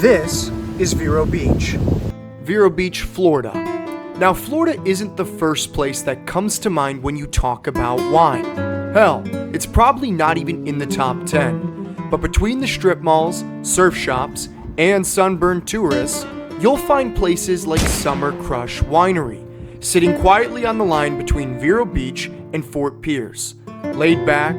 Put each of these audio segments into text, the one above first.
This is Vero Beach. Vero Beach, Florida. Now, Florida isn't the first place that comes to mind when you talk about wine. Hell, it's probably not even in the top 10. But between the strip malls, surf shops, and sunburned tourists, you'll find places like Summer Crush Winery, sitting quietly on the line between Vero Beach and Fort Pierce. Laid back,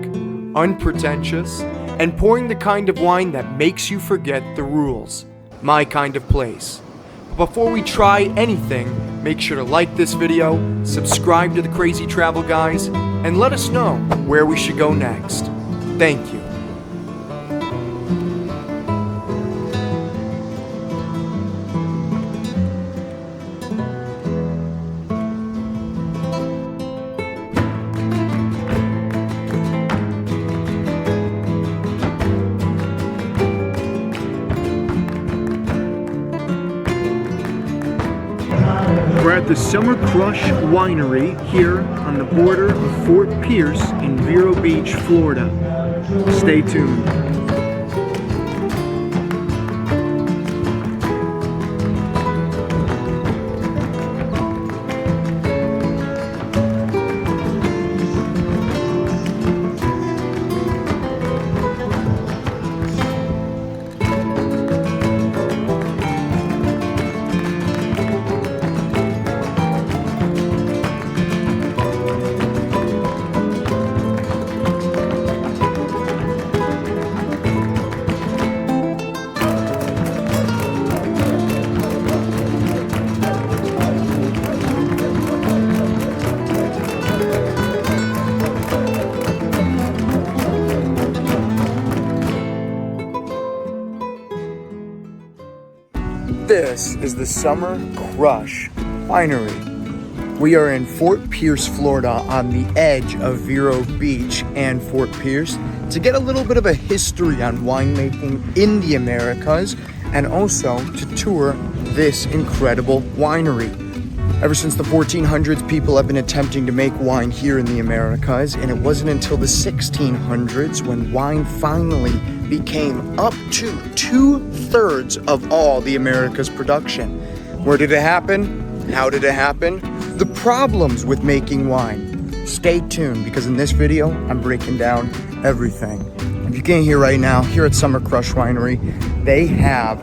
unpretentious, and pouring the kind of wine that makes you forget the rules. My kind of place. But before we try anything, make sure to like this video, subscribe to the Crazy Travel Guys, and let us know where we should go next. Thank you. We're at the Summer Crush Winery here on the border of Fort Pierce in Vero Beach, Florida. Stay tuned. This is the Summer Crush Winery. We are in Fort Pierce, Florida, on the edge of Vero Beach and Fort Pierce to get a little bit of a history on winemaking in the Americas and also to tour this incredible winery. Ever since the 1400s, people have been attempting to make wine here in the Americas, and it wasn't until the 1600s when wine finally became up to 2/3 of all the Americas' production. Where did it happen? How did it happen? The problems with making wine. Stay tuned, because in this video, I'm breaking down everything. If you can't hear right now, here at Summer Crush Winery, they have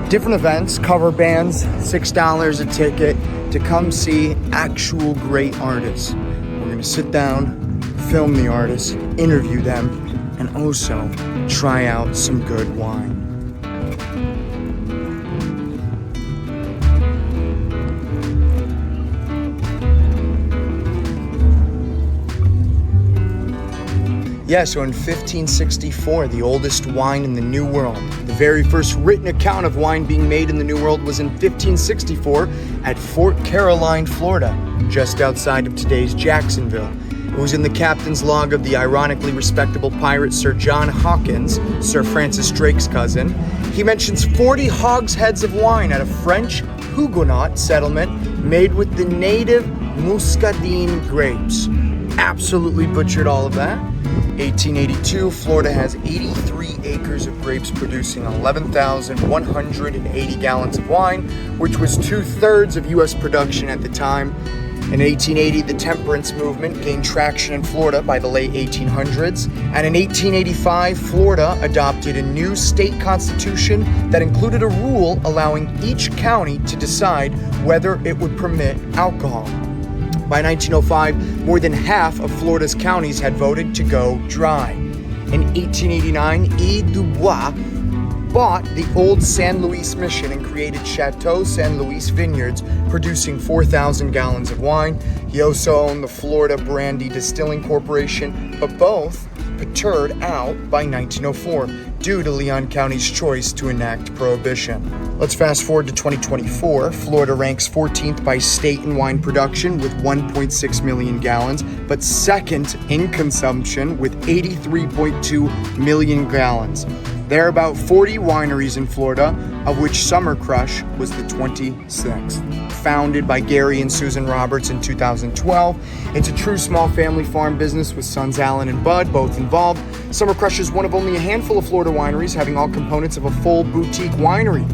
different events, cover bands, $6 a ticket to come see actual great artists. We're gonna sit down, film the artists, interview them, and also try out some good wine. Yeah, so in 1564, the oldest wine in the New World. The very first written account of wine being made in the New World was in 1564 at Fort Caroline, Florida, just outside of today's Jacksonville. It was in the captain's log of the ironically respectable pirate Sir John Hawkins, Sir Francis Drake's cousin. He mentions 40 hogsheads of wine at a French Huguenot settlement made with the native Muscadine grapes. Absolutely butchered all of that. 1882, Florida has 83 acres of grapes producing 11,180 gallons of wine, which was 2/3 of U.S. production at the time. In 1880, the temperance movement gained traction in Florida by the late 1800s, and in 1885, Florida adopted a new state constitution that included a rule allowing each county to decide whether it would permit alcohol. By 1905, more than half of Florida's counties had voted to go dry. In 1889, E. Dubois bought the old San Luis Mission and created Chateau San Luis Vineyards, producing 4,000 gallons of wine. He also owned the Florida Brandy Distilling Corporation, but both petered out by 1904 due to Leon County's choice to enact prohibition. Let's fast forward to 2024. Florida ranks 14th by state in wine production with 1.6 million gallons, but second in consumption with 83.2 million gallons. There are about 40 wineries in Florida, of which Summer Crush was the 26th. Founded by Gary and Susan Roberts in 2012, it's a true small family farm business with sons Alan and Bud both involved. Summer Crush is one of only a handful of Florida wineries having all components of a full boutique winery,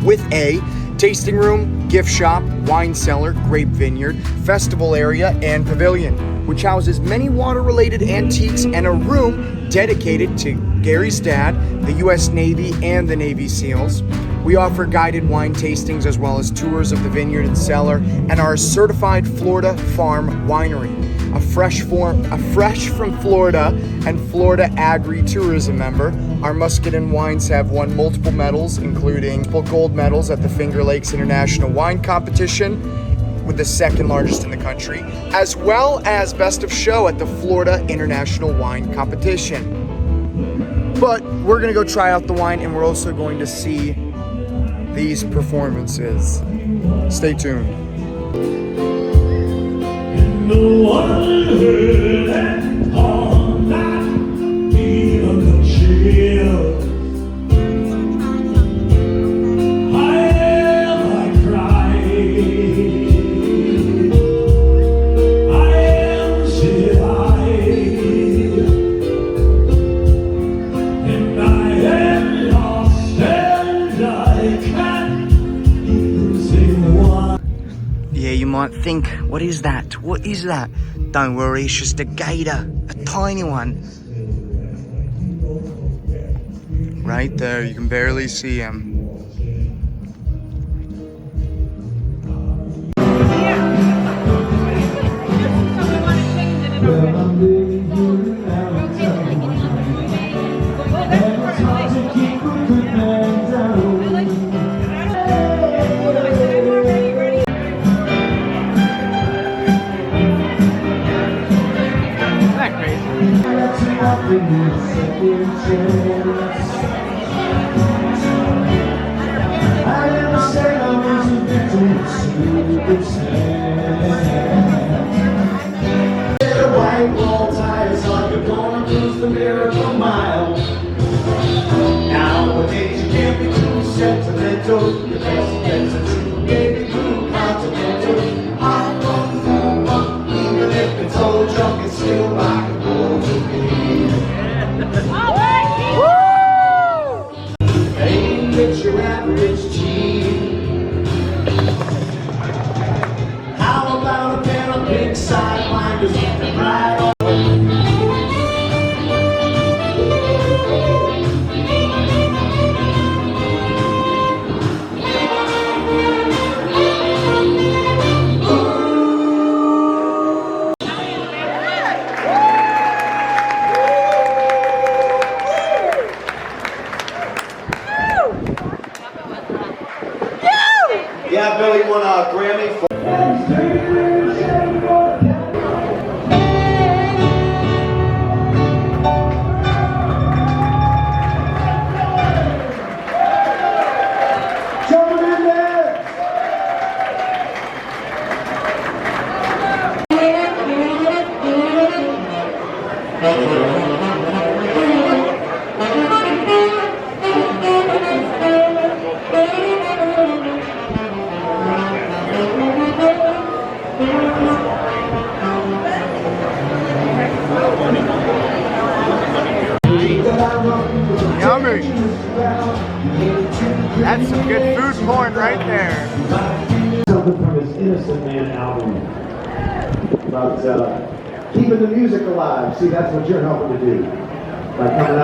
with a tasting room, gift shop, wine cellar, grape vineyard, festival area, and pavilion, which houses many water-related antiques and a room dedicated to Gary's dad, the U.S. Navy, and the Navy SEALs. We offer guided wine tastings as well as tours of the vineyard and cellar, and are a certified Florida Farm Winery, a fresh from Florida and Florida Agri-Tourism member. Our Muscadine wines have won multiple medals, including gold medals at the Finger Lakes International Wine Competition, with the second largest in the country, as well as Best of Show at the Florida International Wine Competition. But we're gonna go try out the wine, and we're also going to see these performances. Stay tuned. No one heard it all night, even the chill. I cried, I am teary-eyed, and I am lost, and I can't even say one. Yeah, you might think, what is that? What is that? Don't worry, it's just a gator, a tiny one. Right there, you can barely see him. White wall tires like you're gonna lose the miracle mile. Nowadays you can't be too sentimental. Your best friends are true baby blue continental. I'm gonna move up, even if it's old junk, it's still rock and roll to me. Ain't rich your average teen. How about a pair of big sidewinders and ride on? Yeah, Billy won a Grammy for. Yummy. That's some good food porn right there. Something from his Innocent Man album about keeping the music alive. See, that's what you're helping to do by coming out.